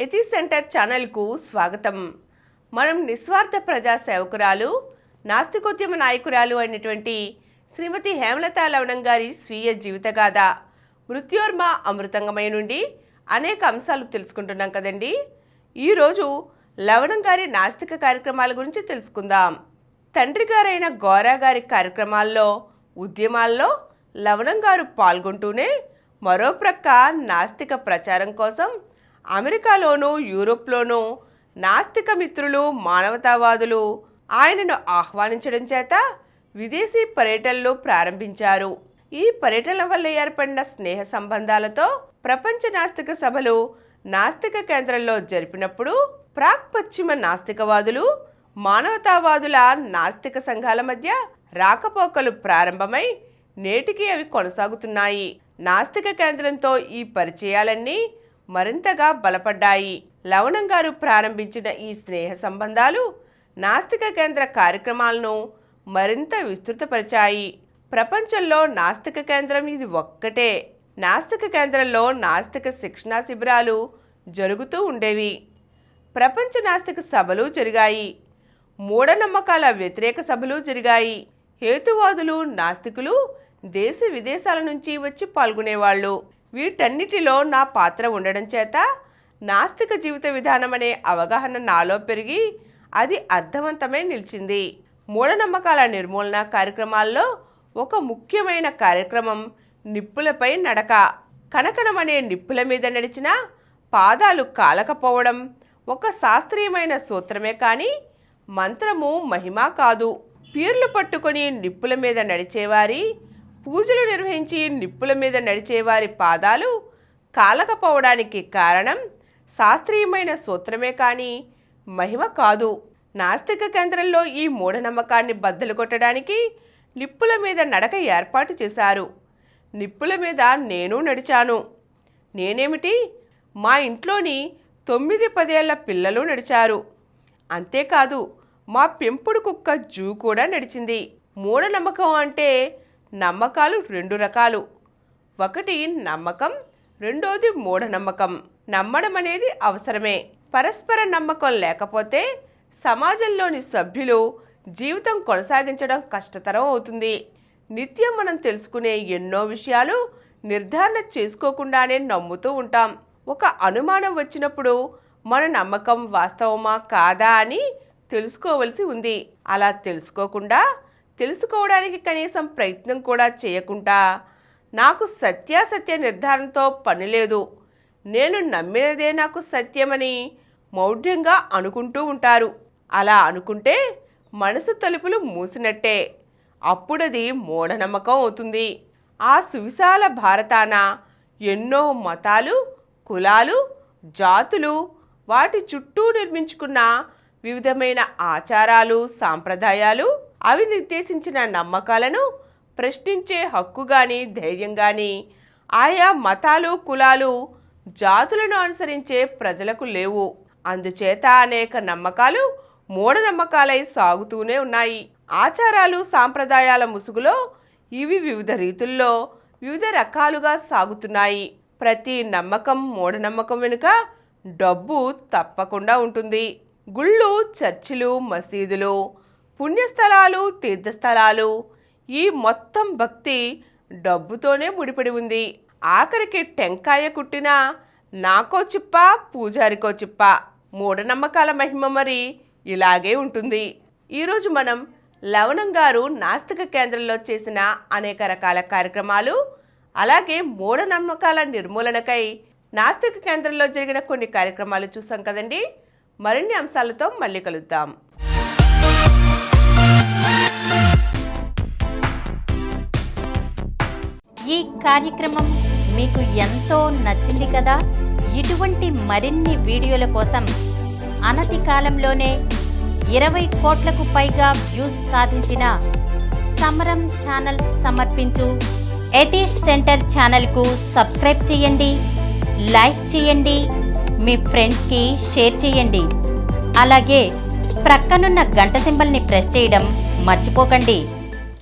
Ethics centre ఛానల్కు స్వాగతం. మనం నిస్వార్థ ప్రజా సేవకురాలు, నాస్తికోద్యమ నాయకురాలు అయినటువంటి శ్రీమతి హేమలత లవణం గారి స్వీయ జీవితగాథ మృత్యోర్మ అమృతంగమై నుండి అనేక అంశాలు తెలుసుకుంటున్నాం కదండి. ఈరోజు లవణం గారి నాస్తిక కార్యక్రమాల గురించి తెలుసుకుందాం. తండ్రి గారైన గోరా గారి కార్యక్రమాల్లో, ఉద్యమాల్లో లవణం గారు పాల్గొంటూనే మరో ప్రక్క నాస్తిక ప్రచారం కోసం అమెరికాలోనూ యూరోప్లోనూ నాస్తిక మిత్రులు, మానవతావాదులు ఆయనను ఆహ్వానించడం చేత విదేశీ పర్యటనలు ప్రారంభించారు. ఈ పర్యటనల వల్ల ఏర్పడిన స్నేహ సంబంధాలతో ప్రపంచ నాస్తిక సభలు నాస్తిక కేంద్రంలో జరిపినప్పుడు ప్రాక్ పశ్చిమ నాస్తికవాదులు, మానవతావాదుల నాస్తిక సంఘాల మధ్య రాకపోకలు ప్రారంభమై నేటికి అవి కొనసాగుతున్నాయి. నాస్తిక కేంద్రంతో ఈ పరిచయాలన్నీ మరింతగా బలపడ్డాయి. లవణం గారు ప్రారంభించిన ఈ స్నేహ సంబంధాలు నాస్తిక కేంద్ర కార్యక్రమాలను మరింత విస్తృతపరిచాయి. ప్రపంచంలో నాస్తిక కేంద్రం ఇది ఒక్కటే. నాస్తిక కేంద్రంలో నాస్తిక శిక్షణా శిబిరాలు జరుగుతూ ఉండేవి. ప్రపంచ నాస్తిక సభలు జరిగాయి. మూఢనమ్మకాల వ్యతిరేక సభలు జరిగాయి. హేతువాదులు, నాస్తికులు దేశ విదేశాల నుంచి వచ్చి పాల్గొనేవాళ్ళు. వీటన్నిటిలో నా పాత్ర ఉండడం చేత నాస్తిక జీవిత విధానం అనే అవగాహన నాలో పెరిగి అది అర్థవంతమై నిలిచింది. మూఢనమ్మకాల నిర్మూలన కార్యక్రమాల్లో ఒక ముఖ్యమైన కార్యక్రమం నిప్పులపై నడక. కనకనమనే నిప్పుల మీద నడిచిన పాదాలు కాలకపోవడం ఒక శాస్త్రీయమైన సూత్రమే కానీ మంత్రము, మహిమ కాదు. పీర్లు పట్టుకొని నిప్పుల మీద నడిచేవారి, పూజలు నిర్వహించి నిప్పుల మీద నడిచేవారి పాదాలు కాలకపోవడానికి కారణం శాస్త్రీయమైన సూత్రమే కానీ మహిమ కాదు. నాస్తిక కేంద్రంలో ఈ మూఢనమ్మకాన్ని బద్దలు కొట్టడానికి నిప్పుల మీద నడక ఏర్పాటు చేశారు. నిప్పుల మీద నేను నడిచాను. నేనేమిటి, మా ఇంట్లోని 9-10 ఏళ్ల పిల్లలు నడిచారు. అంతేకాదు మా పెంపుడు కుక్క జూ కూడా నడిచింది. మూఢనమ్మకం అంటే నమ్మకాలు 2 రకాలు. ఒకటి నమ్మకం, రెండోది మూఢనమ్మకం. నమ్మడం అనేది అవసరమే. పరస్పర నమ్మకం లేకపోతే సమాజంలోని సభ్యులు జీవితం కొనసాగించడం కష్టతరం అవుతుంది. నిత్యం మనం తెలుసుకునే ఎన్నో విషయాలు నిర్ధారణ చేసుకోకుండానే నమ్ముతూ ఉంటాం. ఒక అనుమానం వచ్చినప్పుడు మన నమ్మకం వాస్తవమా కాదా అని తెలుసుకోవలసి ఉంది. అలా తెలుసుకోవడానికి కనీసం ప్రయత్నం కూడా చేయకుండా నాకు సత్యాసత్య నిర్ధారణతో పని లేదు, నేను నమ్మినదే నాకు సత్యమని మౌఢ్యంగా అనుకుంటూ ఉంటారు. అలా అనుకుంటే మనసు తలుపులు మూసినట్టే. అప్పుడది మూఢనమ్మకం అవుతుంది. ఆ సువిశాల భారతాన ఎన్నో మతాలు, కులాలు, జాతులు, వాటి చుట్టూ నిర్మించుకున్న వివిధమైన ఆచారాలు, సాంప్రదాయాలు, అవి నిర్దేశించిన నమ్మకాలను ప్రశ్నించే హక్కు కానీ ధైర్యం కానీ ఆయా మతాలు, కులాలు, జాతులను అనుసరించే ప్రజలకు లేవు. అందుచేత అనేక నమ్మకాలు మూఢనమ్మకాలై సాగుతూనే ఉన్నాయి. ఆచారాలు, సాంప్రదాయాల ముసుగులో ఇవి వివిధ రీతుల్లో వివిధ రకాలుగా సాగుతున్నాయి. ప్రతి నమ్మకం, మూఢనమ్మకం వెనుక డబ్బు తప్పకుండా ఉంటుంది. గుళ్ళు, చర్చిలు, మసీదులు, పుణ్యస్థలాలు, తీర్థస్థలాలు, ఈ మొత్తం భక్తి డబ్బుతోనే ముడిపడి ఉంది. ఆఖరికి టెంకాయ కుట్టినా నాకో చిప్ప, పూజారికో చిప్ప. మూఢనమ్మకాల మహిమ మరి ఇలాగే ఉంటుంది. ఈరోజు మనం లవణం గారు నాస్తిక కేంద్రంలో చేసిన అనేక రకాల కార్యక్రమాలు, అలాగే మూఢనమ్మకాల నిర్మూలనకై నాస్తిక కేంద్రంలో జరిగిన కొన్ని కార్యక్రమాలు చూసాం కదండి. మరిన్ని అంశాలతో మళ్ళీ కలుద్దాం. ఈ కార్యక్రమం మీకు ఎంతో నచ్చింది కదా. ఇటువంటి మరిన్ని వీడియోల కోసం అనతి కాలంలోనే 20 కోట్లకు పైగా వ్యూస్ సాధించిన సమరం ఛానల్ సమర్పించు ఎథిక్స్ సెంటర్ ఛానల్కు సబ్స్క్రైబ్ చేయండి, లైక్ చేయండి, మీ ఫ్రెండ్స్కి షేర్ చేయండి. అలాగే ప్రక్కనున్న గంట సింబల్ని ప్రెస్ చేయడం మర్చిపోకండి.